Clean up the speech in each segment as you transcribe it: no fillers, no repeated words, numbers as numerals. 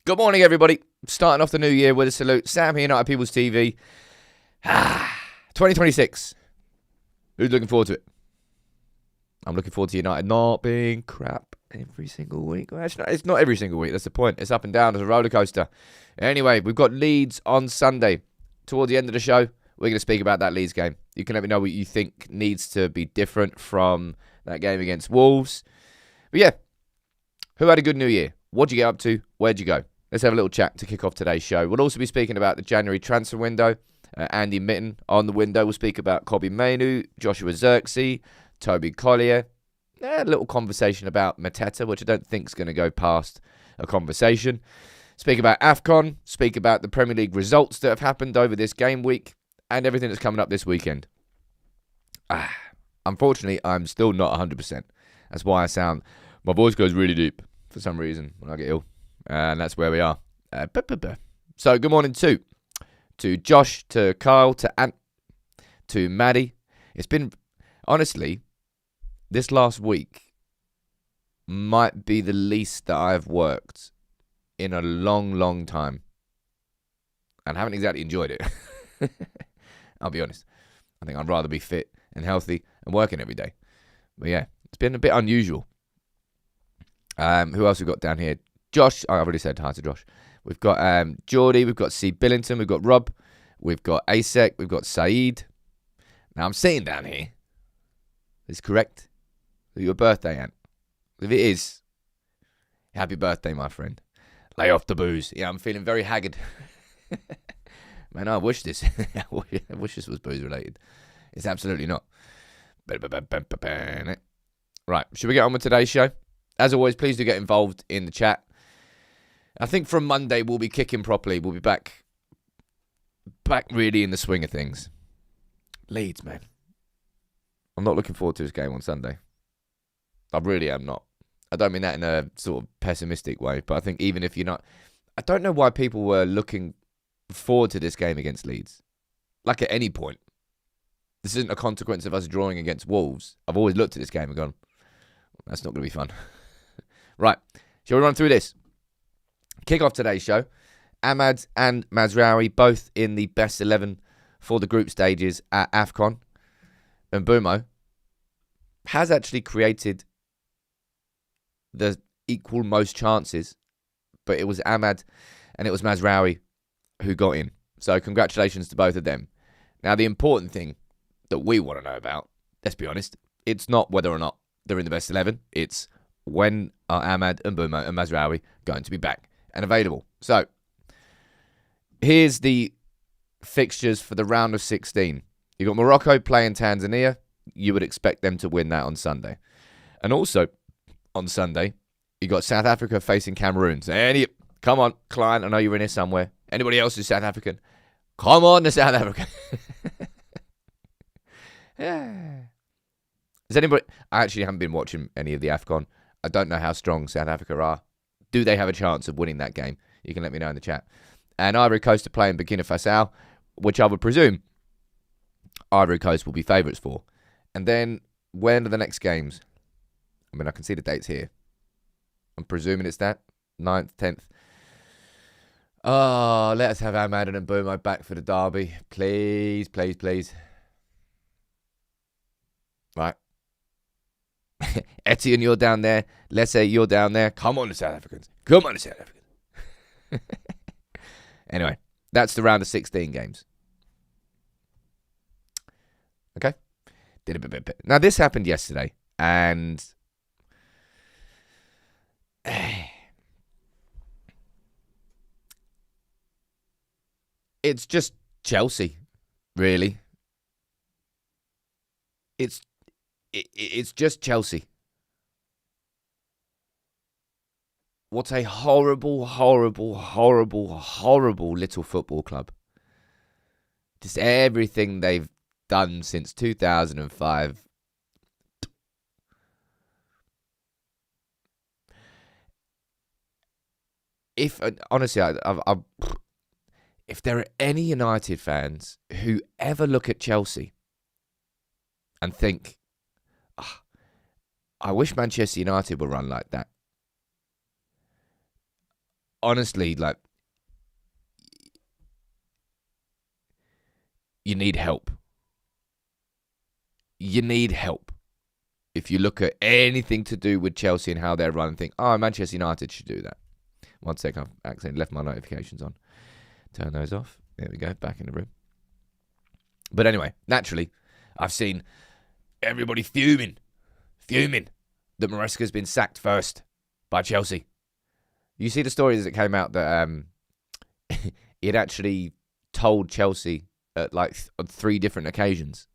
Good morning, everybody. Starting off the new year with a salute. Sam here, United People's TV. 2026. Who's looking forward to it? I'm looking forward to United not being crap every single week. Well, actually, it's not every single week. That's the point. It's up and down. It's a roller coaster. Anyway, we've got Leeds on Sunday. Towards the end of the show, we're going to speak about that Leeds game. You can let me know what you think needs to be different from that game against Wolves. But yeah, who had a good new year? What'd you get up to? Where'd you go? Let's have a little chat to kick off today's show. We'll also be speaking about the January transfer window. Andy Mitten on the window. We'll speak about Kobbie Mainoo, Joshua Zirkzee, Toby Collier. A little conversation about Mateta, which I don't think is going to go past a conversation. Speak about AFCON. Speak about the Premier League results that have happened over this game week and everything that's coming up this weekend. Unfortunately, I'm still not 100%. That's why my voice goes really deep for some reason when I get ill. And that's where we are. So good morning to Josh, to Kyle, to Ant, to Maddie. It's been, honestly, this last week might be the least that I've worked in a long, long time. And haven't exactly enjoyed it. I'll be honest. I think I'd rather be fit and healthy and working every day. But yeah, it's been a bit unusual. Who else we got down here? Josh, I've already said hi to Josh. We've got Geordie, we've got C. Billington, we've got Rob, we've got Asek, we've got Saeed. Now I'm sitting down here. Is correct? Is it your birthday, Ant? If it is, happy birthday, my friend. Lay off the booze. Yeah, I'm feeling very haggard. Man, I wish this was booze related. It's absolutely not. Right, should we get on with today's show? As always, please do get involved in the chat. I think from Monday we'll be kicking properly. We'll be back really in the swing of things. Leeds, man. I'm not looking forward to this game on Sunday. I really am not. I don't mean that in a sort of pessimistic way, but I think even if you're not... I don't know why people were looking forward to this game against Leeds. Like at any point. This isn't a consequence of us drawing against Wolves. I've always looked at this game and gone, that's not going to be fun. Right, shall we run through this? Kick off today's show. Ahmad and Mazraoui both in the best 11 for the group stages at AFCON. And Mbeumo has actually created the equal most chances, but it was Ahmad and it was Mazraoui who got in. So congratulations to both of them. Now the important thing that we want to know about, let's be honest, it's not whether or not they're in the best 11. It's when are Ahmad and Mbeumo and Mazraoui going to be back and available. So here's the fixtures for the round of 16. You've got Morocco playing Tanzania. You would expect them to win that on Sunday. And also on Sunday, you got South Africa facing Cameroon. So come on, Klein, I know you're in here somewhere. Anybody else who's South African? Come on to South Africa. Yeah. Does anybody... I actually haven't been watching any of the AFCON. I don't know how strong South Africa are. Do they have a chance of winning that game? You can let me know in the chat. And Ivory Coast are playing Burkina Faso, which I would presume Ivory Coast will be favourites for. And then, when are the next games? I mean, I can see the dates here. I'm presuming it's that. 9th, 10th. Oh, let us have Ahmad and Mbeumo back for the derby. Please, please, please. Right. Etienne, you're down there. Let's say you're down there. Come on, the South Africans. Come on, the South Africans. Anyway, that's the round of 16 games. Okay? Now, this happened yesterday, and it's just Chelsea, really. It's just Chelsea. What a horrible, horrible, horrible, horrible little football club. Just everything they've done since 2005. Honestly, if there are any United fans who ever look at Chelsea and think, I wish Manchester United were run like that, honestly, like, you need help. You need help. If you look at anything to do with Chelsea and how they're run and think, oh, Manchester United should do that. One sec, I've accidentally left my notifications on. Turn those off. There we go, back in the room. But anyway, naturally, I've seen everybody fuming that Maresca's been sacked first by Chelsea. You see the stories that came out that he had actually told Chelsea at like on 3 different occasions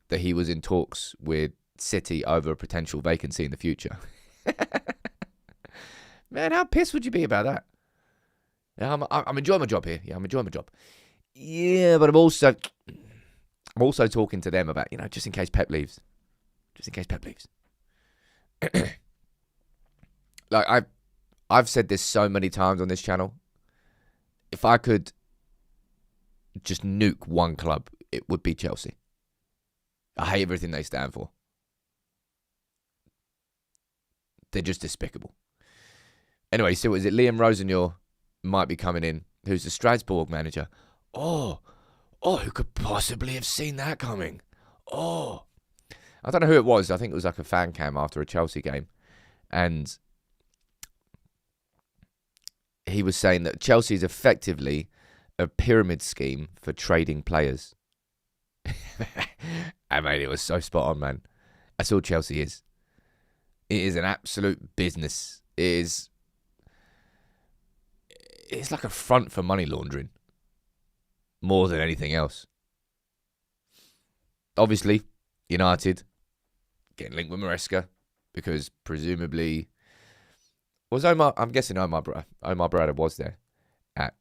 that he was in talks with City over a potential vacancy in the future. Man, how pissed would you be about that? Yeah, I'm enjoying my job here. Yeah, I'm enjoying my job. Yeah, but I'm also talking to them about, just in case Pep leaves. Just in case Pep leaves. Like, I've said this so many times on this channel. If I could just nuke one club, it would be Chelsea. I hate everything they stand for. They're just despicable. Anyway, so is it Liam Rosenthal might be coming in, who's the Strasbourg manager? Oh, who could possibly have seen that coming? Oh, I don't know who it was. I think it was like a fan cam after a Chelsea game. And he was saying that Chelsea is effectively a pyramid scheme for trading players. I mean, it was so spot on, man. That's all Chelsea is. It is an absolute business. It's like a front for money laundering. More than anything else. Obviously, United getting linked with Maresca because presumably was Omar. I'm guessing Omar Brada was there at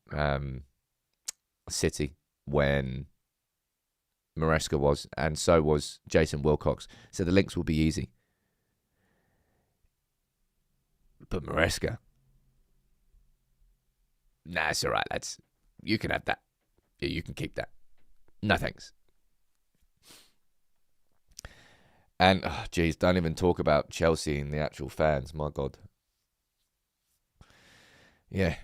City when Maresca was, and so was Jason Wilcox. So the links will be easy. But Maresca, nah, it's all right, lads. You can have that. Yeah, you can keep that. No thanks. And, don't even talk about Chelsea and the actual fans. My God. Yeah.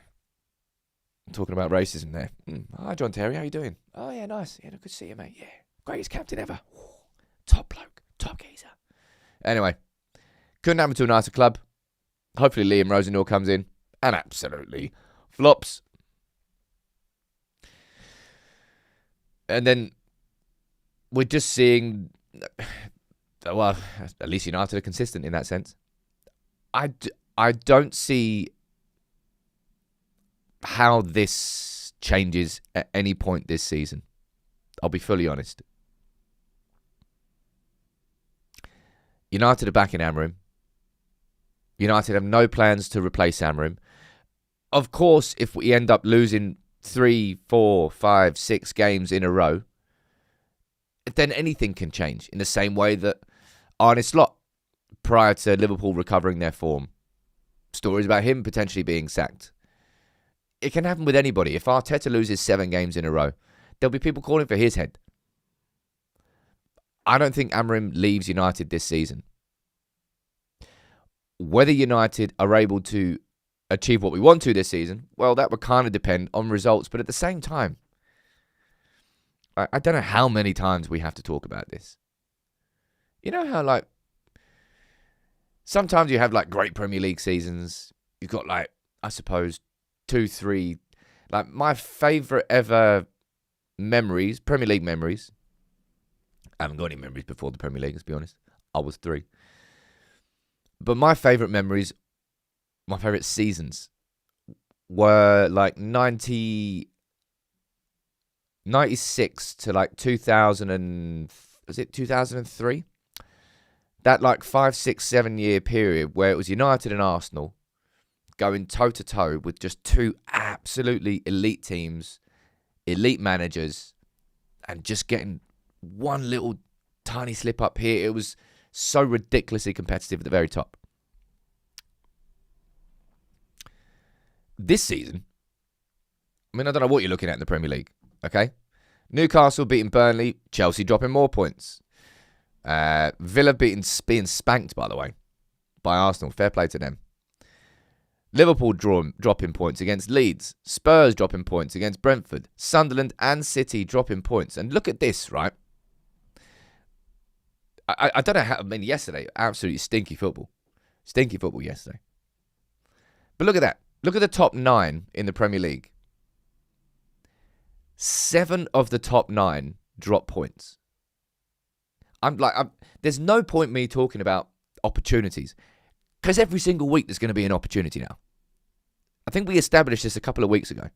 I'm talking about racism there. Hi, John Terry. How you doing? Oh, yeah, nice. Yeah, good to see you, mate. Yeah. Greatest captain ever. Ooh, top bloke. Top geezer. Anyway. Couldn't happen to a nicer club. Hopefully Liam Rosenthal comes in and absolutely flops. And then we're just seeing, well, at least United are consistent in that sense. I don't see how this changes at any point this season. I'll be fully honest. United are back in Amorim. United have no plans to replace Amorim. Of course, if we end up losing 3, 4, 5, 6 games in a row, then anything can change. In the same way that Arne Slot, prior to Liverpool recovering their form, stories about him potentially being sacked. It can happen with anybody. If Arteta loses 7 games in a row, there'll be people calling for his head. I don't think Amorim leaves United this season. Whether United are able to achieve what we want to this season, well, that would kind of depend on results. But at the same time, I don't know how many times we have to talk about this. You know how, like, sometimes you have, like, great Premier League seasons. You've got, like, I suppose, 2, 3. Like, my favourite ever memories, Premier League memories. I haven't got any memories before the Premier League, let's be honest. I was 3. But my favourite memories, my favourite seasons, were like 96 to like 2003? That like 5, 6, 7 year period where it was United and Arsenal going toe to toe with just 2 absolutely elite teams, elite managers, and just getting one little tiny slip up here. It was so ridiculously competitive at the very top. This season, I mean, I don't know what you're looking at in the Premier League, okay? Newcastle beating Burnley, Chelsea dropping more points. Villa being spanked, by the way, by Arsenal. Fair play to them. Liverpool dropping points against Leeds. Spurs dropping points against Brentford. Sunderland and City dropping points. And look at this, right? I don't know how... I mean, yesterday, absolutely stinky football. Stinky football yesterday. But look at that. Look at the top 9 in the Premier League. 7 of the top 9 drop points. There's no point me talking about opportunities, because every single week there's going to be an opportunity now. I think we established this a couple of weeks ago.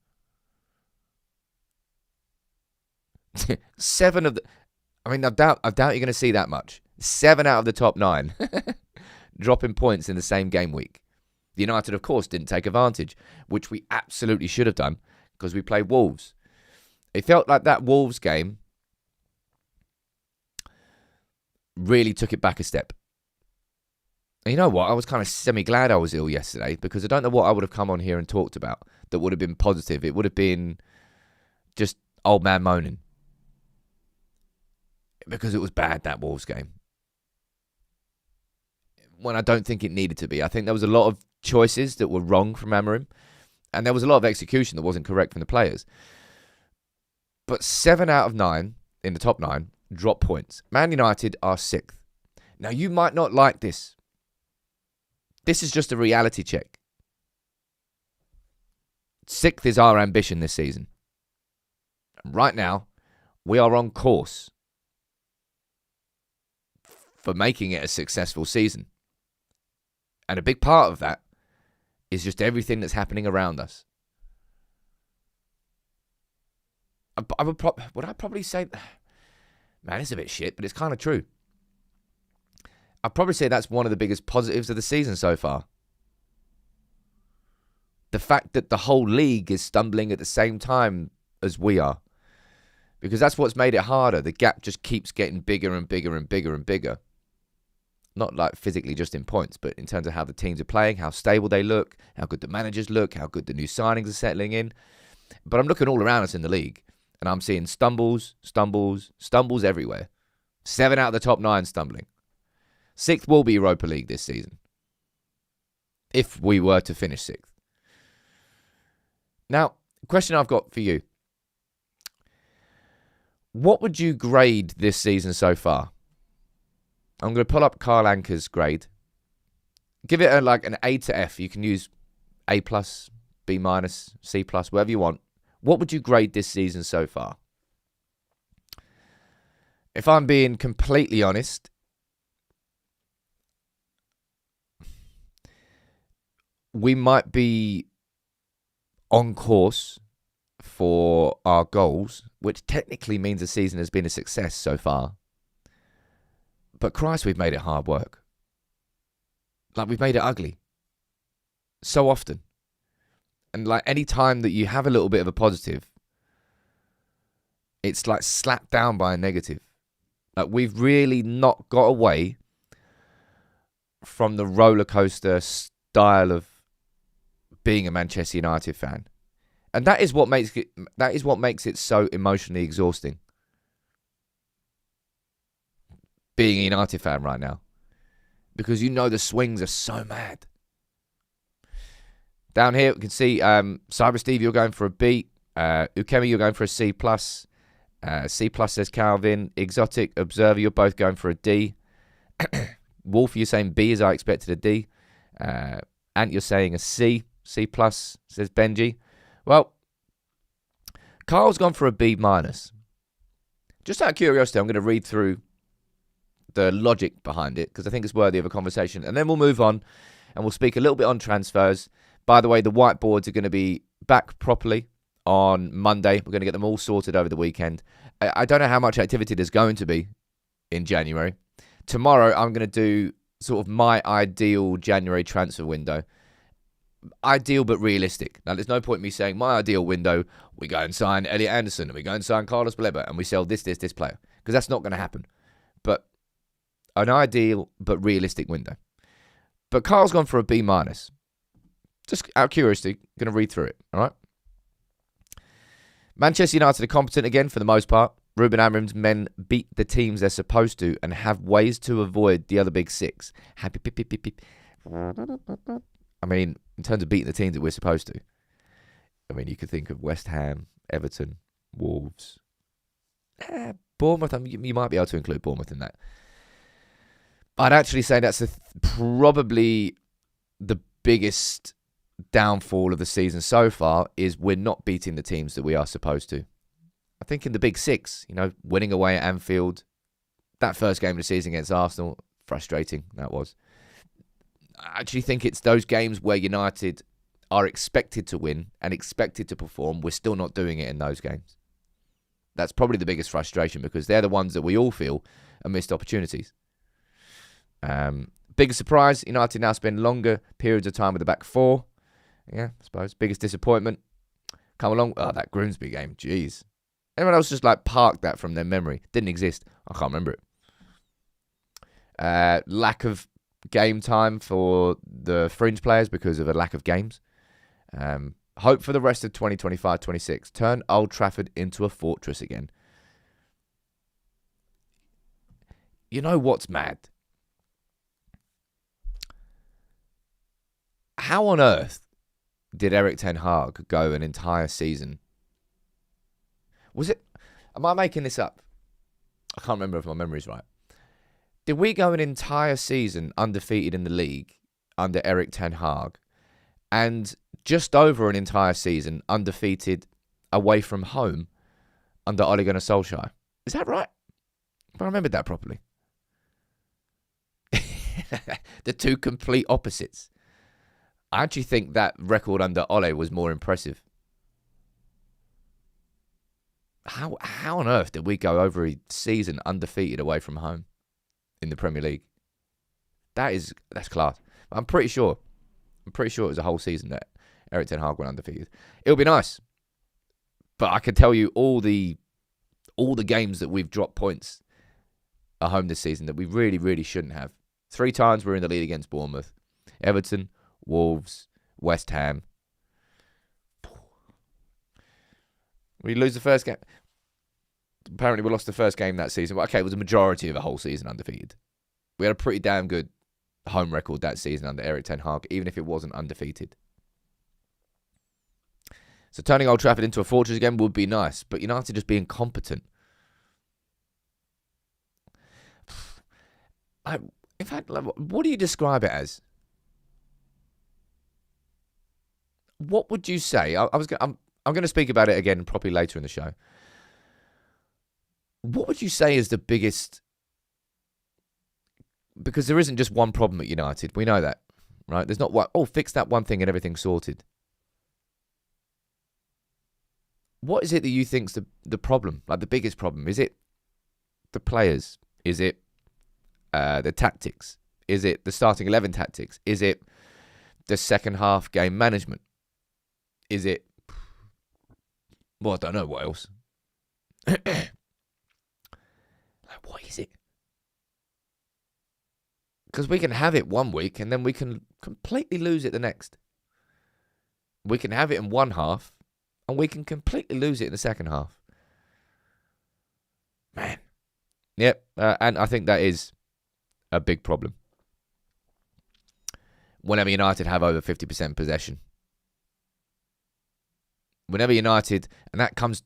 7 of the... I mean, I doubt you're going to see that much. 7 out of the top 9 dropping points in the same game week. United, of course, didn't take advantage, which we absolutely should have done, because we played Wolves. It felt like that Wolves game really took it back a step. And you know what? I was kind of semi-glad I was ill yesterday, because I don't know what I would have come on here and talked about that would have been positive. It would have been just old man moaning. Because it was bad, that Wolves game. When I don't think it needed to be. I think there was a lot of choices that were wrong from Amorim, and there was a lot of execution that wasn't correct from the players. But 7 out of 9 in the top 9 drop points. Man United are 6th. Now, you might not like this. This is just a reality check. 6th is our ambition this season. And right now, we are on course for making it a successful season. And a big part of that is just everything that's happening around us. Would I probably say... Man, it's a bit shit, but it's kind of true. I'd probably say that's one of the biggest positives of the season so far. The fact that the whole league is stumbling at the same time as we are. Because that's what's made it harder. The gap just keeps getting bigger and bigger and bigger and bigger. Not like physically just in points, but in terms of how the teams are playing, how stable they look, how good the managers look, how good the new signings are settling in. But I'm looking all around us in the league, and I'm seeing stumbles everywhere. 7 out of the top 9 stumbling. 6th will be Europa League this season, if we were to finish 6th. Now, question I've got for you. What would you grade this season so far? I'm going to pull up Carl Anker's grade. Give it an A to F. You can use A+, B-, C+, whatever you want. What would you grade this season so far? If I'm being completely honest, we might be on course for our goals, which technically means the season has been a success so far. But Christ, we've made it hard work. Like, we've made it ugly. So often. And like, any time that you have a little bit of a positive, it's like slapped down by a negative. Like, we've really not got away from the roller coaster style of being a Manchester United fan. And that is what makes it so emotionally exhausting. Being a United fan right now. Because you know the swings are so mad. Down here, we can see Cyber Steve, you're going for a B. Ukemi, you're going for a C+. C+ says Calvin. Exotic Observer, you're both going for a D. Wolf, you're saying B as I expected a D. Ant, you're saying a C. C+, says Benji. Well, Carl's gone for a B-. Just out of curiosity, I'm going to read through the logic behind it, because I think it's worthy of a conversation. And then we'll move on, and we'll speak a little bit on transfers. By the way, the whiteboards are going to be back properly on Monday. We're going to get them all sorted over the weekend. I don't know how much activity there's going to be in January. Tomorrow, I'm going to do sort of my ideal January transfer window. Ideal but realistic. Now, there's no point in me saying my ideal window, we go and sign Elliot Anderson, and we go and sign Carlos Baleba, and we sell this player. Because that's not going to happen. But an ideal but realistic window. But Carl's gone for a B-. Just out of curiosity, going to read through it, all right? Manchester United are competent again for the most part. Ruben Amorim's men beat the teams they're supposed to and have ways to avoid the other big 6. Happy pip, pip, pip, pip. I mean, in terms of beating the teams that we're supposed to, I mean, you could think of West Ham, Everton, Wolves, Bournemouth. You might be able to include Bournemouth in that. I'd actually say that's probably the biggest downfall of the season so far is we're not beating the teams that we are supposed to. I think in the big six, winning away at Anfield, that first game of the season against Arsenal, frustrating that was. I actually think it's those games where United are expected to win and expected to perform. We're still not doing it in those games. That's probably the biggest frustration because they're the ones that we all feel are missed opportunities. Biggest surprise, United now spend longer periods of time with the back four. Yeah, I suppose. Biggest disappointment. Come along. Oh, that Grimsby game. Jeez. Anyone else just parked that from their memory? Didn't exist. I can't remember it. Lack of game time for the fringe players because of a lack of games. Hope for the rest of 2025-26. Turn Old Trafford into a fortress again. You know what's mad? How on earth did Erik ten Hag go an entire season? Am I making this up? I can't remember if my memory's right. Did we go an entire season undefeated in the league under Erik ten Hag and just over an entire season undefeated away from home under Ole Gunnar Solskjaer? Is that right? If I remembered that properly. The two complete opposites. I actually think that record under Ole was more impressive. How on earth did we go over a season undefeated away from home in the Premier League? That's class. I'm pretty sure it was a whole season that Erik ten Hag went undefeated. It'll be nice. But I can tell you all the games that we've dropped points at home this season that we really, really shouldn't have. 3 times we're in the lead against Bournemouth. Everton, Wolves, West Ham. We lose the first game. Apparently we lost the first game that season. But okay, it was a majority of a whole season undefeated. We had a pretty damn good home record that season under Erik ten Hag, even if it wasn't undefeated. So turning Old Trafford into a fortress again would be nice, but United just being competent. In fact, what do you describe it as? What would you say? I'm going to speak about it again properly later in the show. What would you say is the biggest? Because there isn't just one problem at United. We know that, right? There's not one. Oh, fix that one thing and everything's sorted. What is it that you think's the problem? Like the biggest problem? Is it the players? Is it the tactics? Is it the starting 11 tactics? Is it the second half game management? Is it... Well, I don't know what else. What is it? Because we can have it one week and then we can completely lose it the next. We can have it in one half and we can completely lose it in the second half. Man. Yep. And I think that is a big problem. Whenever United have over 50% possession. Whenever United, and that comes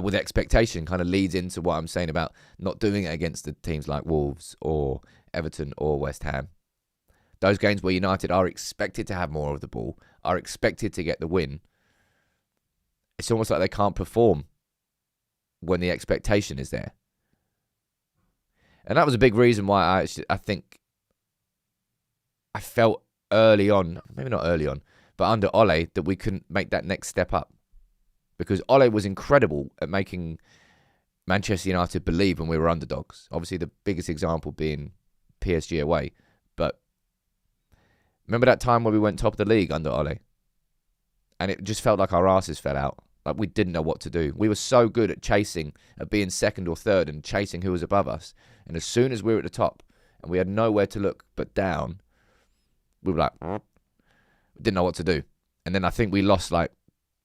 with expectation, kind of leads into what I'm saying about not doing it against the teams like Wolves or Everton or West Ham. Those games where United are expected to have more of the ball, are expected to get the win, it's almost like they can't perform when the expectation is there. And that was a big reason why I think I felt early on, maybe not early on, but under Ole, that we couldn't make that next step up. Because Ole was incredible at making Manchester United believe when we were underdogs. Obviously, the biggest example being PSG away. But remember that time where we went top of the league under Ole? And it just felt like our asses fell out. Like we didn't know what to do. We were so good at chasing, at being second or third and chasing who was above us. And as soon as we were at the top and we had nowhere to look but down, we were like, we didn't know what to do. And then I think we lost like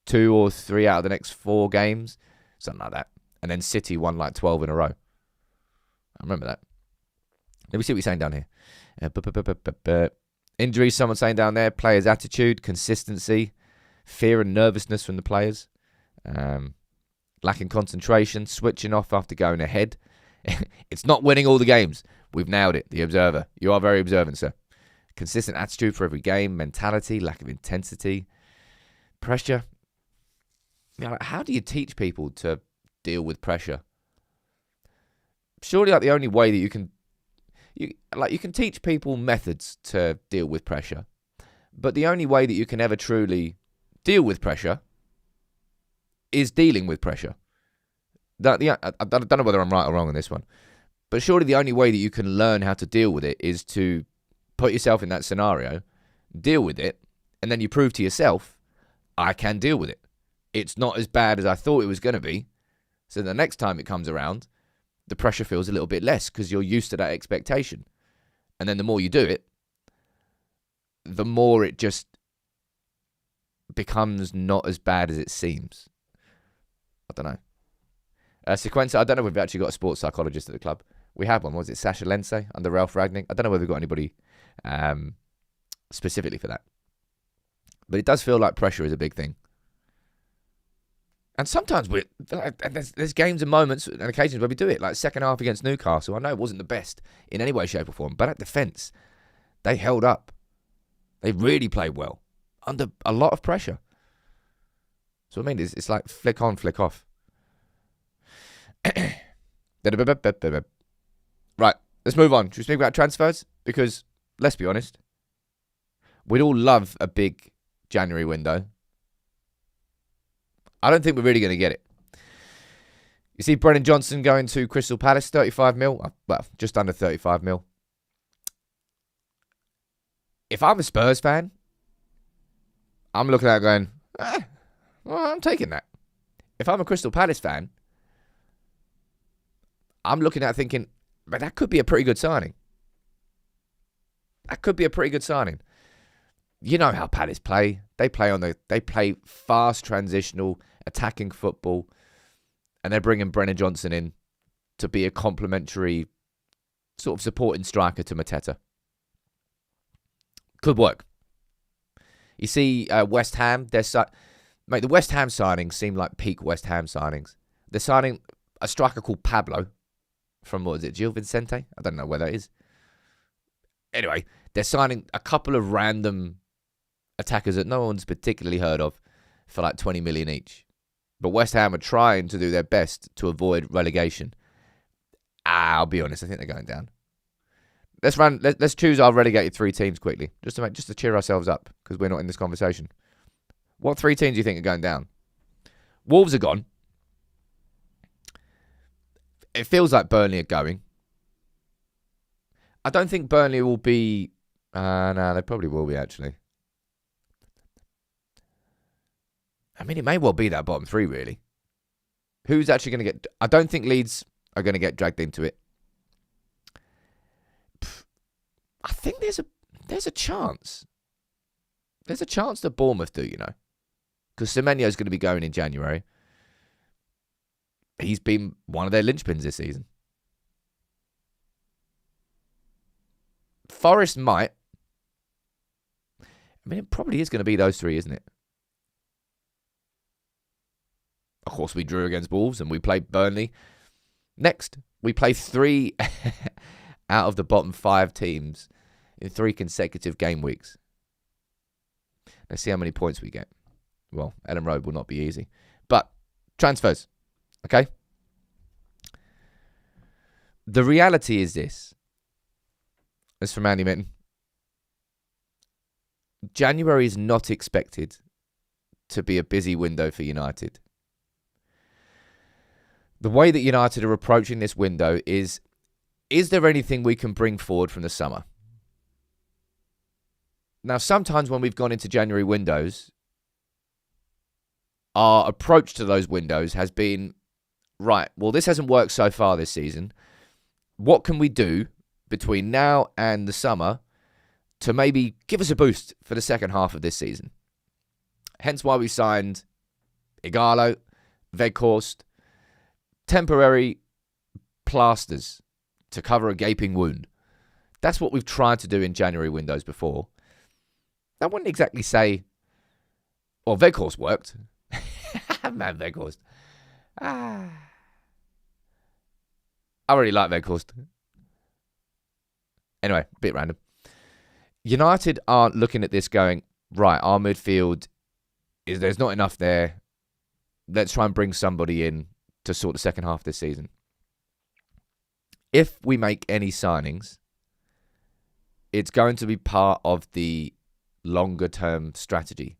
2 or 3 out of the next 4 games, something like that. And then City won like 12 in a row. I remember that. Let me see what you're saying down here. Injuries, someone saying down there, players' attitude, consistency, fear and nervousness from the players, lacking concentration, switching off after going ahead. It's not winning all the games. We've nailed it, the observer. You are very observant, sir. Consistent attitude for every game, mentality, lack of intensity, pressure. You know, how do you teach people to deal with pressure? Surely, like, the only way that you can teach people methods to deal with pressure, but the only way that you can ever truly deal with pressure is dealing with pressure. I don't know whether I'm right or wrong on this one, but surely the only way that you can learn how to deal with it is to put yourself in that scenario, deal with it, and then you prove to yourself, I can deal with it. It's not as bad as I thought it was going to be. So the next time it comes around, the pressure feels a little bit less because you're used to that expectation. And then the more you do it, the more it just becomes not as bad as it seems. I don't know. Sequencer, I don't know if we've actually got a sports psychologist at the club. We had one. Was it Sasha Lense under Ralph Ragnick? I don't know whether we've got anybody specifically for that. But it does feel like pressure is a big thing. And sometimes there's games and moments and occasions where we do it. Like second half against Newcastle. I know it wasn't the best in any way, shape or form. But at defence, they held up. They really played well. Under a lot of pressure. So I mean, it's like flick on, flick off. Right, let's move on. Should we speak about transfers? Because, let's be honest, we'd all love a big January window. I don't think we're really going to get it. You see Brennan Johnson going to Crystal Palace, 35 mil. Well, just under 35 mil. If I'm a Spurs fan, I'm looking at it going, well, I'm taking that. If I'm a Crystal Palace fan, I'm looking at it thinking, but that could be a pretty good signing. That could be a pretty good signing. You know how Palace play. They play fast, transitional, attacking football, and they're bringing Brennan Johnson in to be a complementary sort of supporting striker to Mateta. Could work. You see West Ham, the West Ham signings seem like peak West Ham signings. They're signing a striker called Pablo from, what is it, Gil Vicente? I don't know where that is. Anyway, they're signing a couple of random attackers that no one's particularly heard of for like 20 million each. But West Ham are trying to do their best to avoid relegation. I'll be honest, I think they're going down. Let's choose our relegated three teams quickly, just to cheer ourselves up, because we're not in this conversation. What three teams do you think are going down? Wolves are gone. It feels like Burnley are going. I don't think Burnley will be... no, they probably will be, actually. I mean, it may well be that bottom three, really. Who's actually going to get... I don't think Leeds are going to get dragged into it. I think there's a chance. There's a chance that Bournemouth do, you know. Because Semenyo's going to be going in January. He's been one of their linchpins this season. Forest might. I mean, it probably is going to be those three, isn't it? Of course, we drew against Wolves and we played Burnley. Next, we play 3 out of the bottom 5 teams in 3 consecutive game weeks. Let's see how many points we get. Well, Ellen Road will not be easy. But, transfers. Okay? The reality is this. This is from Andy Mitten. January is not expected to be a busy window for United. The way that United are approaching this window is there anything we can bring forward from the summer? Now, sometimes when we've gone into January windows, our approach to those windows has been, right, well, this hasn't worked so far this season. What can we do between now and the summer to maybe give us a boost for the second half of this season? Hence why we signed Igalo, Weghorst, temporary plasters to cover a gaping wound. That's what we've tried to do in January windows before. I wouldn't exactly say... Well, Weghorst worked. Man, Weghorst. I really like Weghorst. Anyway, a bit random. United aren't looking at this going, right, our midfield, there's not enough there. Let's try and bring somebody in to sort the second half of this season. If we make any signings, it's going to be part of the longer-term strategy.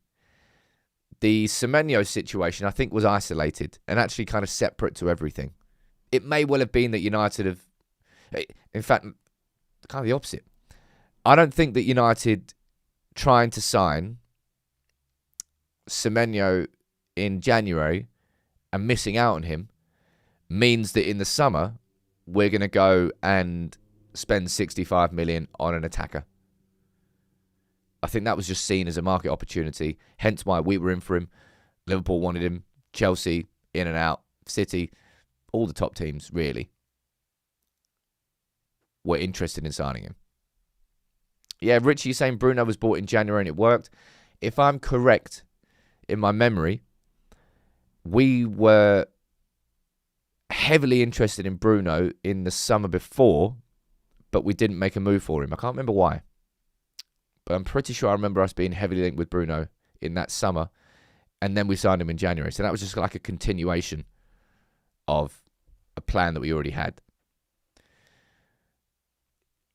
The Semenyo situation, I think, was isolated and actually kind of separate to everything. It may well have been that United have... In fact, kind of the opposite. I don't think that United trying to sign Semenyo in January and missing out on him means that in the summer we're going to go and spend 65 million on an attacker. I think that was just seen as a market opportunity, hence why we were in for him. Liverpool wanted him, Chelsea, in and out, City, all the top teams really were interested in signing him. Yeah, Richie, you're saying Bruno was bought in January and it worked. If I'm correct in my memory, we were heavily interested in Bruno in the summer before, but we didn't make a move for him. I can't remember why. But I'm pretty sure I remember us being heavily linked with Bruno in that summer, and then we signed him in January. So that was just like a continuation of a plan that we already had.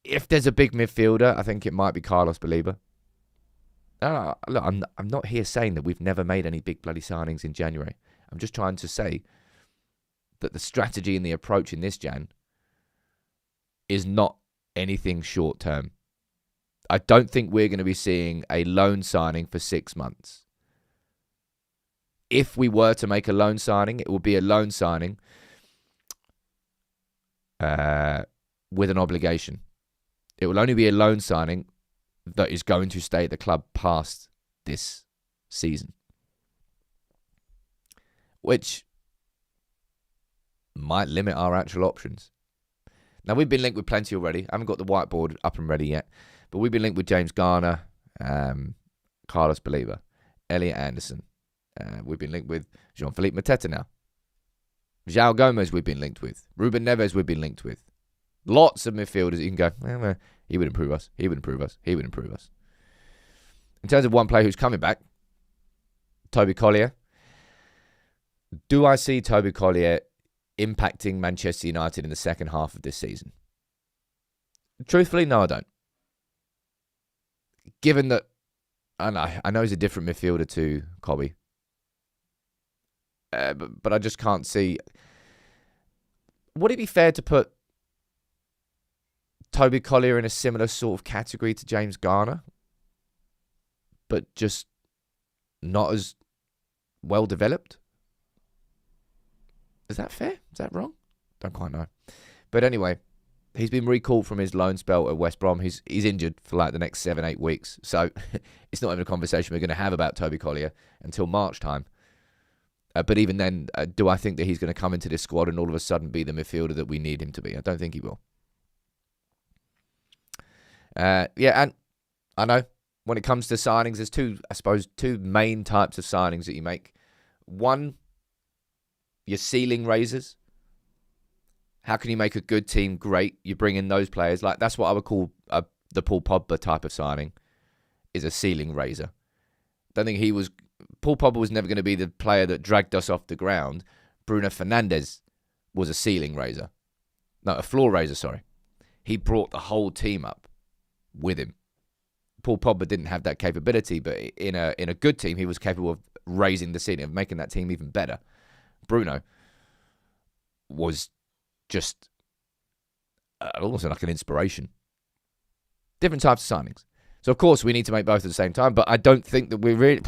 If there's a big midfielder, I think it might be Carlos Baleba. Look, I'm not here saying that we've never made any big bloody signings in January. I'm just trying to say that the strategy and the approach in this Jan is not anything short term. I don't think we're going to be seeing a loan signing for 6 months. If we were to make a loan signing, it will be a loan signing with an obligation. It will only be a loan signing that is going to stay at the club past this season, which might limit our actual options. Now, we've been linked with plenty already. I haven't got the whiteboard up and ready yet, but we've been linked with James Garner, Carlos Baleba, Elliot Anderson. We've been linked with Jean-Philippe Mateta now. João Gomez we've been linked with. Ruben Neves we've been linked with. Lots of midfielders you can go, he would improve us, he would improve us, he would improve us. In terms of one player who's coming back, Toby Collier. Do I see Toby Collier impacting Manchester United in the second half of this season? Truthfully, no, I don't. Given that, I know he's a different midfielder to Kobbie, but I just can't see. Would it be fair to put Toby Collier in a similar sort of category to James Garner, but just not as well developed? Is that fair? Is that wrong? Don't quite know. But anyway, he's been recalled from his loan spell at West Brom. He's injured for like the next 7-8 weeks. So it's not even a conversation we're going to have about Toby Collier until March time. But even then, do I think that he's going to come into this squad and all of a sudden be the midfielder that we need him to be? I don't think he will. And I know when it comes to signings, there's two main types of signings that you make. One, your ceiling raisers. How can you make a good team great? You bring in those players. Like, that's what I would call the Paul Pogba type of signing, is a ceiling raiser. Don't think Paul Pogba was never going to be the player that dragged us off the ground. Bruno Fernandes was a ceiling raiser. No, a floor raiser, sorry. He brought the whole team up with him. Paul Pogba didn't have that capability, but in a good team, he was capable of raising the ceiling, of making that team even better. Bruno was just almost like an inspiration. Different types of signings. So, of course, we need to make both at the same time, but I don't think that we really...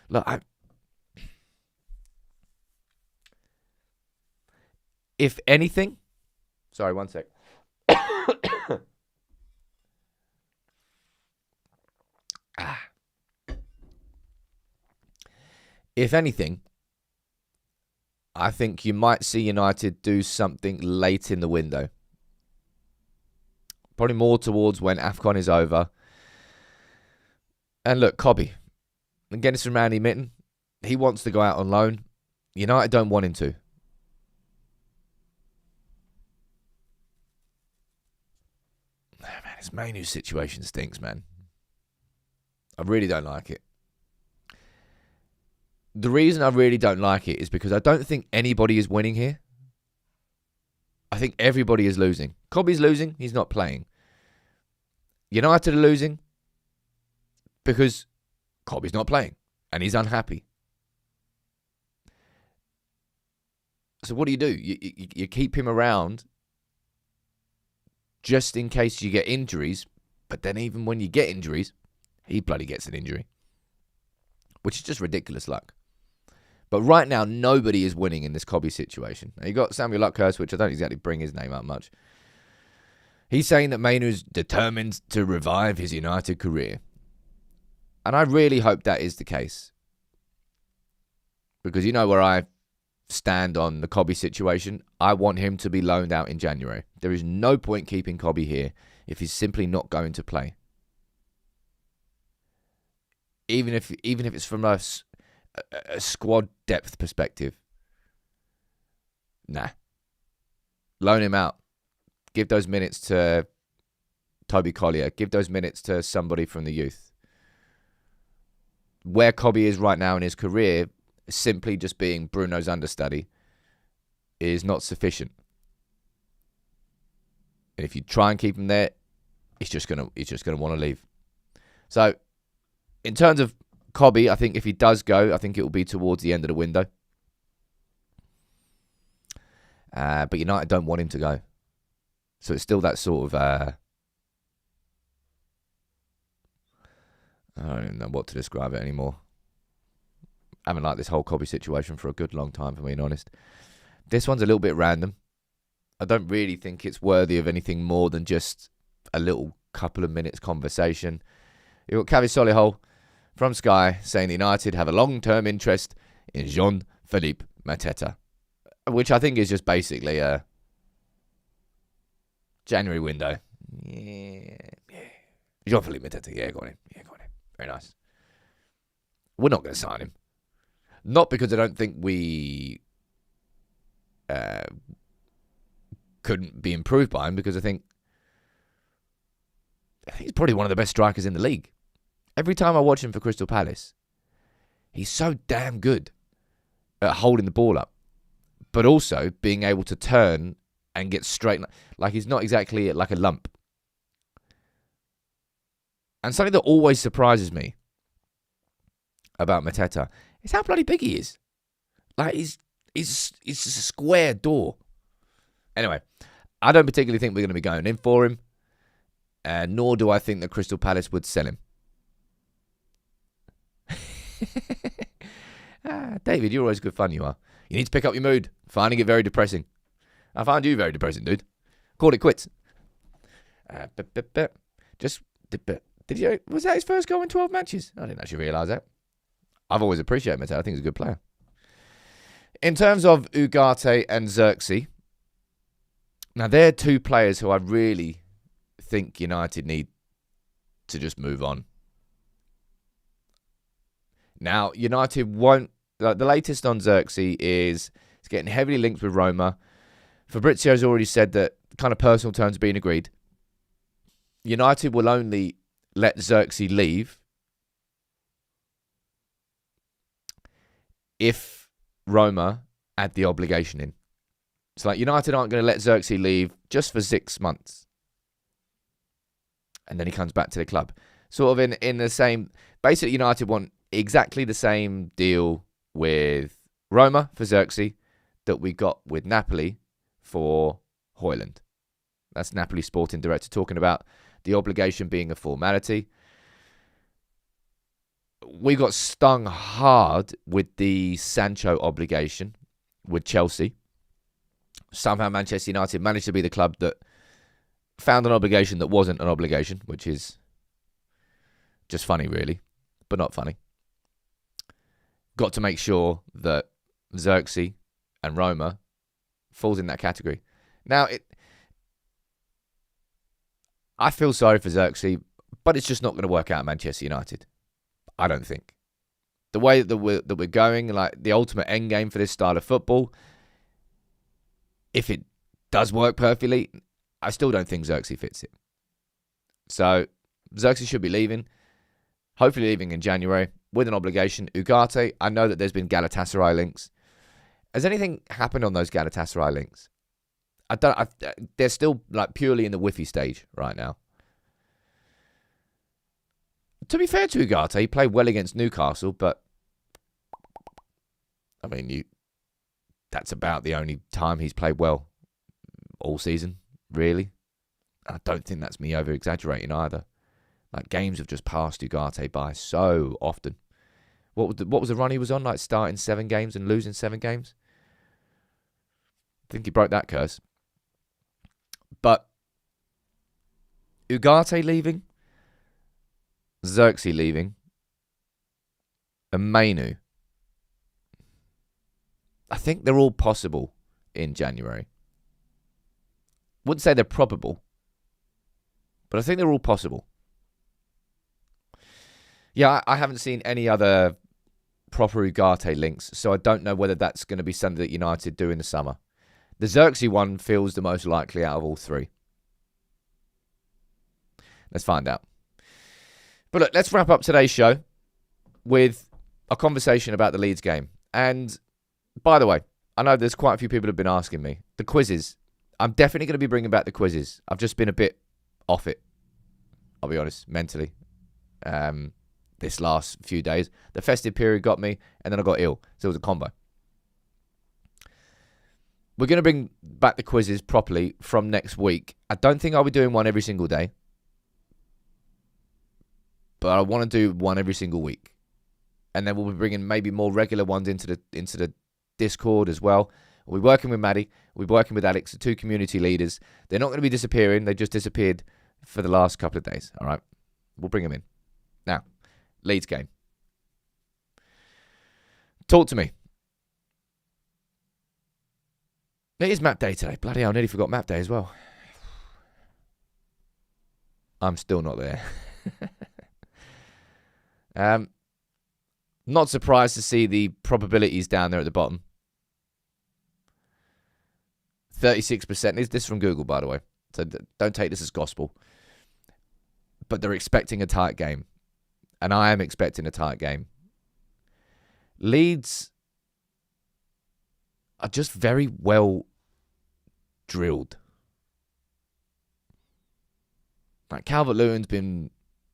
Look, if anything... Sorry, one sec. If anything, I think you might see United do something late in the window. Probably more towards when AFCON is over. And look, Kobbie, again, it's from Randy Mitten. He wants to go out on loan. United don't want him to. Man, this Mainoo situation stinks, man. I really don't like it. The reason I really don't like it is because I don't think anybody is winning here. I think everybody is losing. Kobbie's losing. He's not playing. United are losing because Kobbie's not playing and he's unhappy. So what do? You keep him around just in case you get injuries. But then even when you get injuries, he bloody gets an injury. Which is just ridiculous luck. But right now, nobody is winning in this Kobbie situation. Now, you got Samuel Luckhurst, which I don't exactly bring his name up much. He's saying that Mainoo's determined to revive his United career. And I really hope that is the case. Because you know where I stand on the Kobbie situation. I want him to be loaned out in January. There is no point keeping Kobbie here if he's simply not going to play. Even if it's from a squad depth perspective. Nah. Loan him out. Give those minutes to Toby Collier. Give those minutes to somebody from the youth. Where Kobbie is right now in his career, simply just being Bruno's understudy, is not sufficient. And if you try and keep him there, he's just gonna want to leave. So, in terms of Kobbie, I think if he does go, I think it will be towards the end of the window. But United don't want him to go. So it's still that sort of... I don't even know what to describe it anymore. I haven't liked this whole Kobbie situation for a good long time, for being honest. This one's a little bit random. I don't really think it's worthy of anything more than just a little couple of minutes conversation. You've got Kobbie Solihull from Sky saying United have a long-term interest in Jean-Philippe Mateta, which I think is just basically a January window. Yeah. Jean-Philippe Mateta, yeah, got him. Very nice. We're not going to sign him. Not because I don't think we couldn't be improved by him, because I think he's probably one of the best strikers in the league. Every time I watch him for Crystal Palace, he's so damn good at holding the ball up, but also being able to turn and get straight. Like he's not exactly like a lump. And something that always surprises me about Mateta is how bloody big he is. Like he's just a square door. Anyway, I don't particularly think we're going to be going in for him, nor do I think that Crystal Palace would sell him. David, you're always good fun, you are. You need to pick up your mood. Finding it very depressing. I find you very depressing, dude. Call it quits. Was that his first goal in 12 matches? I didn't actually realise that. I've always appreciated Mateta. I think he's a good player. In terms of Ugarte and Zirkzee, now they're two players who I really think United need to just move on. Now, United won't... The latest on Zirkzee is it's getting heavily linked with Roma. Fabrizio's already said that kind of personal terms being agreed. United will only let Zirkzee leave if Roma add the obligation in. So like United aren't going to let Zirkzee leave just for 6 months. And then he comes back to the club. Sort of in the same... Basically, United want exactly the same deal with Roma for Zirkzee that we got with Napoli for Højlund. That's Napoli sporting director talking about the obligation being a formality. We got stung hard with the Sancho obligation with Chelsea. Somehow Manchester United managed to be the club that found an obligation that wasn't an obligation, which is just funny, really, but not funny. Got to make sure that Zirkzee and Roma falls in that category. Now, I feel sorry for Zirkzee, but it's just not going to work out at Manchester United. I don't think. The way that we're going, like the ultimate end game for this style of football, if it does work perfectly, I still don't think Zirkzee fits it. So Zirkzee should be leaving, hopefully leaving in January with an obligation. Ugarte, I know that there's been Galatasaray links. Has anything happened on those Galatasaray links? They're still like purely in the whiffy stage right now. To be fair to Ugarte, he played well against Newcastle, but I mean, that's about the only time he's played well all season, really. I don't think that's me over-exaggerating either. Like, games have just passed Ugarte by so often. What was the run he was on? Like, starting 7 games and losing 7 games? I think he broke that curse. But Ugarte leaving, Zirkzee leaving, and Mainoo, I think they're all possible in January. Wouldn't say they're probable, but I think they're all possible. Yeah, I haven't seen any other proper Ugarte links, so I don't know whether that's going to be something that United do in the summer. The Zirkzee one feels the most likely out of all 3. Let's find out. But look, let's wrap up today's show with a conversation about the Leeds game. And by the way, I know there's quite a few people who have been asking me. The quizzes. I'm definitely going to be bringing back the quizzes. I've just been a bit off it, I'll be honest, mentally. This last few days. The festive period got me, and then I got ill. So it was a combo. We're going to bring back the quizzes properly from next week. I don't think I'll be doing one every single day, but I want to do one every single week. And then we'll be bringing maybe more regular ones into the Discord as well. We'll be working with Maddie. We'll be working with Alex, the 2 community leaders. They're not going to be disappearing. They just disappeared for the last couple of days. All right? We'll bring them in. Now, Leeds game. Talk to me. It is map day today. Bloody hell, I nearly forgot map day as well. I'm still not there. Not surprised to see the probabilities down there at the bottom. 36%. Is this from Google, by the way? So don't take this as gospel. But they're expecting a tight game. And I am expecting a tight game. Leeds are just very well drilled. Like Calvert-Lewin's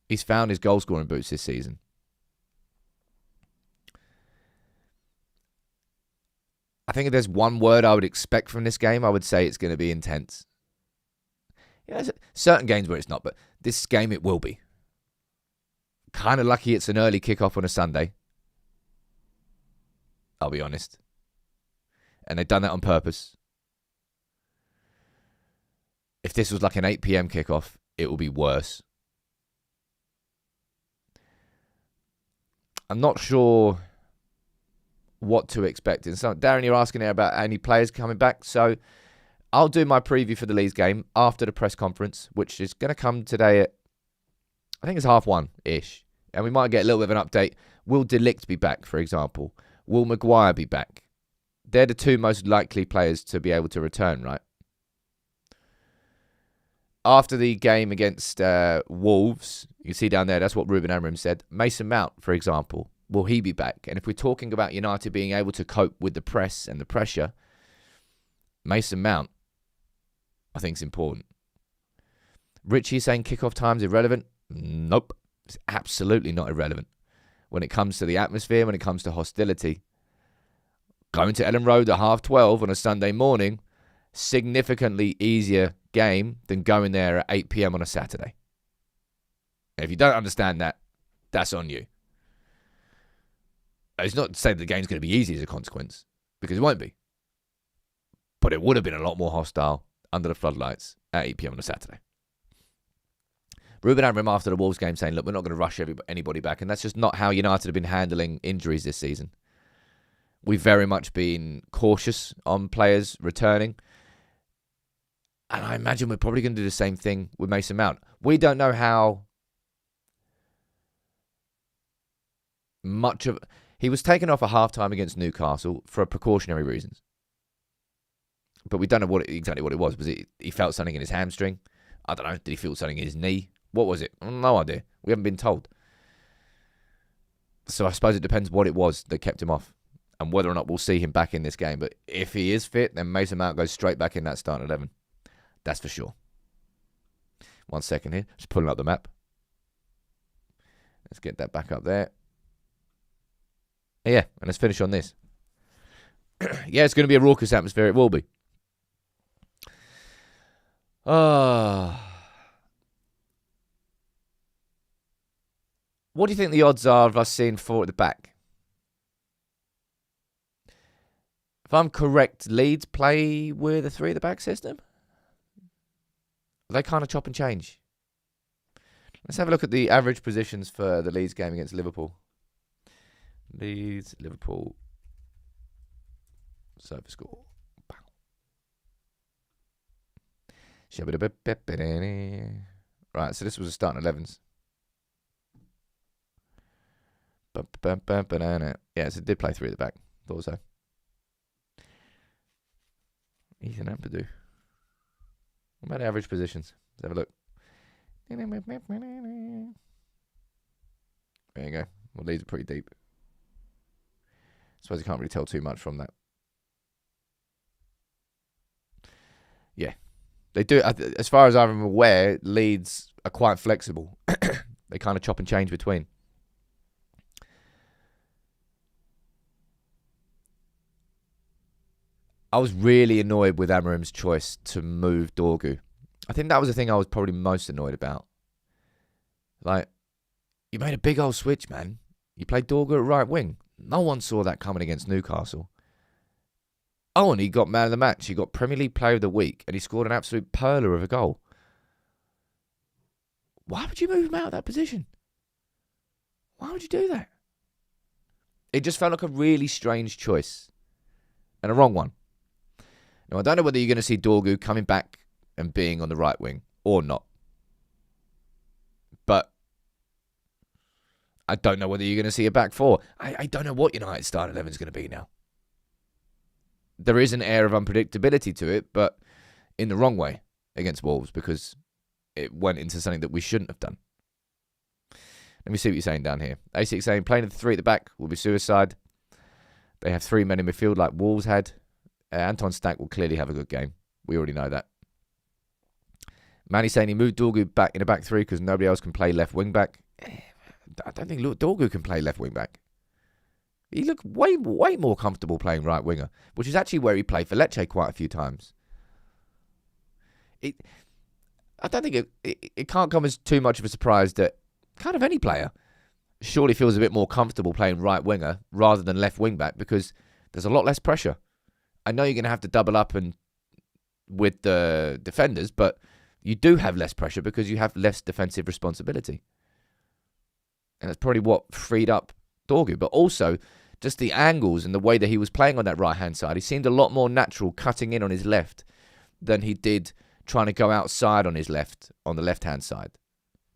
he's found his goal scoring boots this season. I think if there's one word I would expect from this game, I would say it's going to be intense. Yeah, there's certain games where it's not, but this game it will be. Kind of lucky it's an early kickoff on a Sunday. I'll be honest. And they've done that on purpose. If this was like an 8 p.m. kickoff, it will be worse. I'm not sure what to expect. And so, Darren, you're asking there about any players coming back. So I'll do my preview for the Leeds game after the press conference, which is going to come today at, I think it's 1:30-ish. And we might get a little bit of an update. Will De Ligt be back, for example? Will Maguire be back? They're the 2 most likely players to be able to return, right? After the game against Wolves, you can see down there, that's what Ruben Amorim said. Mason Mount, for example, will he be back? And if we're talking about United being able to cope with the press and the pressure, Mason Mount, I think, is important. Richie saying kickoff time's irrelevant? Nope. It's absolutely not irrelevant. When it comes to the atmosphere, when it comes to hostility, going to Ellen Road at 12:30 on a Sunday morning, significantly easier game than going there at 8 p.m. on a Saturday. If you don't understand that, that's on you. It's not to say that the game's going to be easy as a consequence, because it won't be. But it would have been a lot more hostile under the floodlights at 8 p.m. on a Saturday. Ruben Amorim after the Wolves game saying, look, we're not going to rush anybody back. And that's just not how United have been handling injuries this season. We've very much been cautious on players returning. And I imagine we're probably going to do the same thing with Mason Mount. We don't know how He was taken off at half-time against Newcastle for precautionary reasons. But we don't know exactly what it was. Was it he felt something in his hamstring? I don't know. Did he feel something in his knee? What was it? No idea. We haven't been told. So I suppose it depends what it was that kept him off and whether or not we'll see him back in this game. But if he is fit, then Mason Mount goes straight back in that starting 11. That's for sure. 1 second here. Just pulling up the map. Let's get that back up there. Yeah, and let's finish on this. Yeah, it's going to be a raucous atmosphere. It will be. What do you think the odds are of us seeing 4 at the back? If I'm correct, Leeds play with a 3 at the back system? They kind of chop and change. Let's have a look at the average positions for the Leeds game against Liverpool. Leeds, Liverpool. Sofa score. Right, so this was a starting 11s. Yeah, so it did play 3 at the back. Thought so. Ethan Ampadu. What about average positions? Let's have a look. There you go. Well, these are pretty deep. I suppose you can't really tell too much from that. Yeah. They do, as far as I'm aware, Leeds are quite flexible. They kind of chop and change between. I was really annoyed with Amorim's choice to move Dorgu. I think that was the thing I was probably most annoyed about. Like, you made a big old switch, man. You played Dorgu at right wing. No one saw that coming against Newcastle. Oh, and he got man of the match. He got Premier League Player of the Week, and he scored an absolute perler of a goal. Why would you move him out of that position? Why would you do that? It just felt like a really strange choice. And a wrong one. Now, I don't know whether you're going to see Dorgu coming back and being on the right wing or not. But I don't know whether you're going to see a back 4. I don't know what United's starting 11 is going to be now. There is an air of unpredictability to it, but in the wrong way against Wolves because it went into something that we shouldn't have done. Let me see what you're saying down here. A6 saying playing at the 3 at the back will be suicide. They have 3 men in midfield like Wolves had. Anton Stack will clearly have a good game. We already know that. Manny saying he moved Dorgu back in a back 3 because nobody else can play left wing back. I don't think Dorgu can play left wing back. He looked way more comfortable playing right winger, which is actually where he played for Lecce quite a few times. I don't think it can't come as too much of a surprise that kind of any player surely feels a bit more comfortable playing right winger rather than left wing back because there's a lot less pressure. I know you're going to have to double up and with the defenders, but you do have less pressure because you have less defensive responsibility. And that's probably what freed up Dorgu. But also, just the angles and the way that he was playing on that right-hand side, he seemed a lot more natural cutting in on his left than he did trying to go outside on his left, on the left-hand side.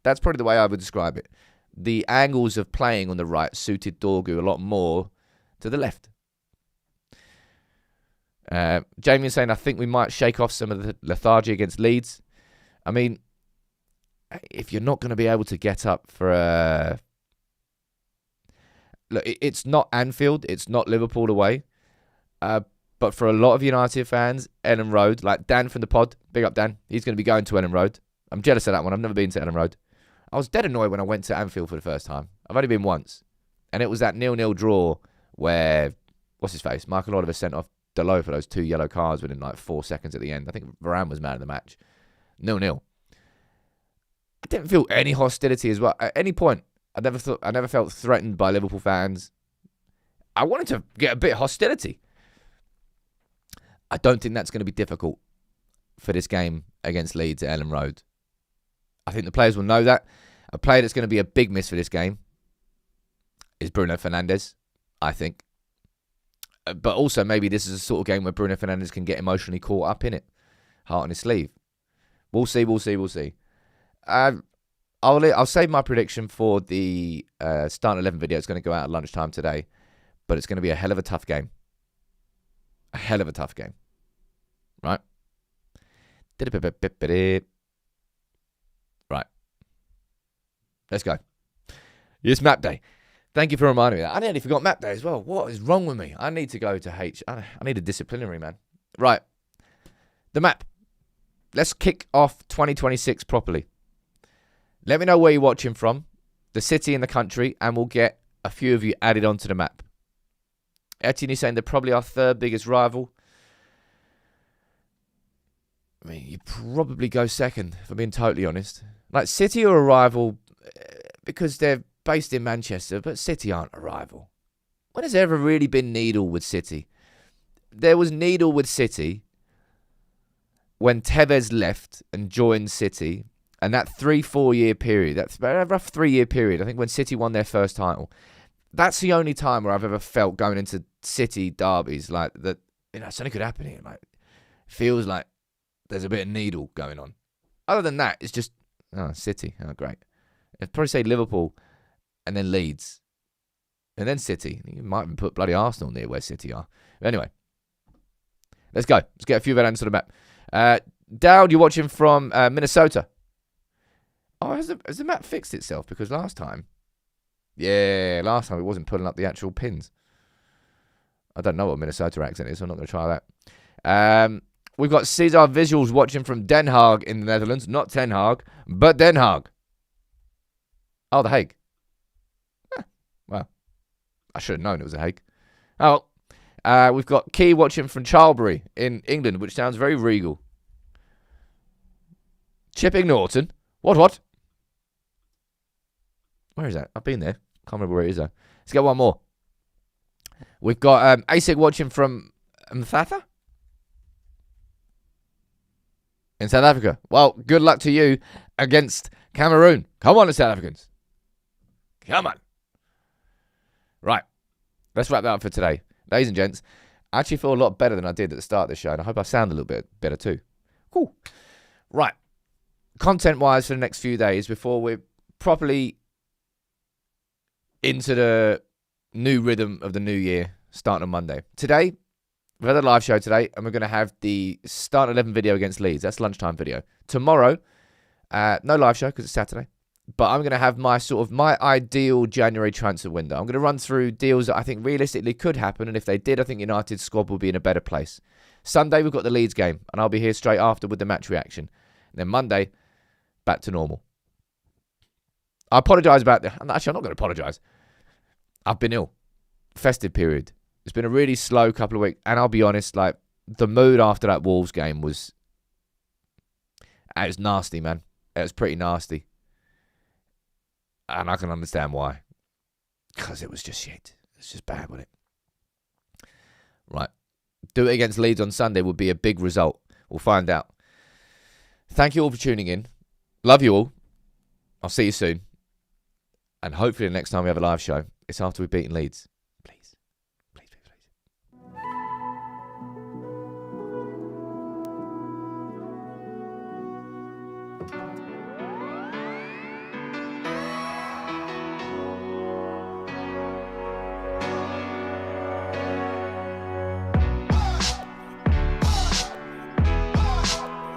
That's probably the way I would describe it. The angles of playing on the right suited Dorgu a lot more to the left. Jamie is saying, I think we might shake off some of the lethargy against Leeds. I mean, if you're not going to be able to get up for a... Look, it's not Anfield, it's not Liverpool away. But for a lot of United fans, Ellen Road, like Dan from the pod, big up Dan, he's going to be going to Ellen Road. I'm jealous of that one. I've never been to Ellen Road. I was dead annoyed when I went to Anfield for the first time. I've only been once. And it was that 0-0 draw where, what's his face? Michael Oliver sent off Dalot for those 2 yellow cards within like 4 seconds at the end. I think Varane was man of the match. 0-0. I didn't feel any hostility as well. At any point, I never felt threatened by Liverpool fans. I wanted to get a bit of hostility. I don't think that's going to be difficult for this game against Leeds at Ellen Road. I think the players will know that. A player that's going to be a big miss for this game is Bruno Fernandes, I think. But also maybe this is a sort of game where Bruno Fernandes can get emotionally caught up in it. Heart on his sleeve. We'll see. I I'll save my prediction for the starting 11 video. It's going to go out at lunchtime today, but it's going to be a hell of a tough game. A hell of a tough game, right? Right. Let's go. It's map day. Thank you for reminding me of that. I nearly forgot map day as well. What is wrong with me? I need to go to H. I need a disciplinary, man. Right. The map. Let's kick off 2026 properly. Let me know where you're watching from, the city and the country, and we'll get a few of you added onto the map. Etienne is saying they're probably our third biggest rival. I mean, you probably go second, if I'm being totally honest. Like, City are a rival because they're based in Manchester, but City aren't a rival. When has there ever really been needle with City? There was needle with City when Tevez left and joined City, and that 3-4 year period, that's a rough 3 year period, I think when City won their first title, that's the only time where I've ever felt going into City derbies like that, you know, something could happen here. Like, feels like there's a bit of needle going on. Other than that, it's just, City, great. I'd probably say Liverpool and then Leeds and then City. You might even put bloody Arsenal near where City are. But anyway, let's go. Let's get a few veterans to the map. Dowd, you're watching from Minnesota. Oh, has the map fixed itself? Because last time it wasn't pulling up the actual pins. I don't know what Minnesota accent is, so I'm not going to try that. We've got Cesar Visuals watching from Den Haag in the Netherlands. Not Ten Haag, but Den Haag. Oh, The Hague. Well, I should have known it was The Hague. Oh, we've got Key watching from Charlbury in England, which sounds very regal. Chipping Norton. What? Where is that? I've been there. Can't remember where it is, though. Let's get one more. We've got ASIC watching from Mthatha in South Africa. Well, good luck to you against Cameroon. Come on, the South Africans. Come on. Right. Let's wrap that up for today. Ladies and gents, I actually feel a lot better than I did at the start of the show, and I hope I sound a little bit better too. Cool. Right. Content-wise for the next few days before we're properly into the new rhythm of the new year, starting on Monday. Today, we've had a live show today, and we're going to have the start 11 video against Leeds. That's lunchtime video. Tomorrow, no live show because it's Saturday, but I'm going to have my ideal January transfer window. I'm going to run through deals that I think realistically could happen, and if they did, I think United's squad will be in a better place. Sunday, we've got the Leeds game, and I'll be here straight after with the match reaction. And then Monday, back to normal. I apologise about that. Actually, I'm not going to apologise. I've been ill. Festive period. It's been a really slow couple of weeks. And I'll be honest, like, the mood after that Wolves game was... It was nasty, man. It was pretty nasty. And I can understand why. Because it was just shit. It's just bad, wasn't it? Right. Do it against Leeds on Sunday would be a big result. We'll find out. Thank you all for tuning in. Love you all. I'll see you soon. And hopefully the next time we have a live show, it's after we've beaten Leeds.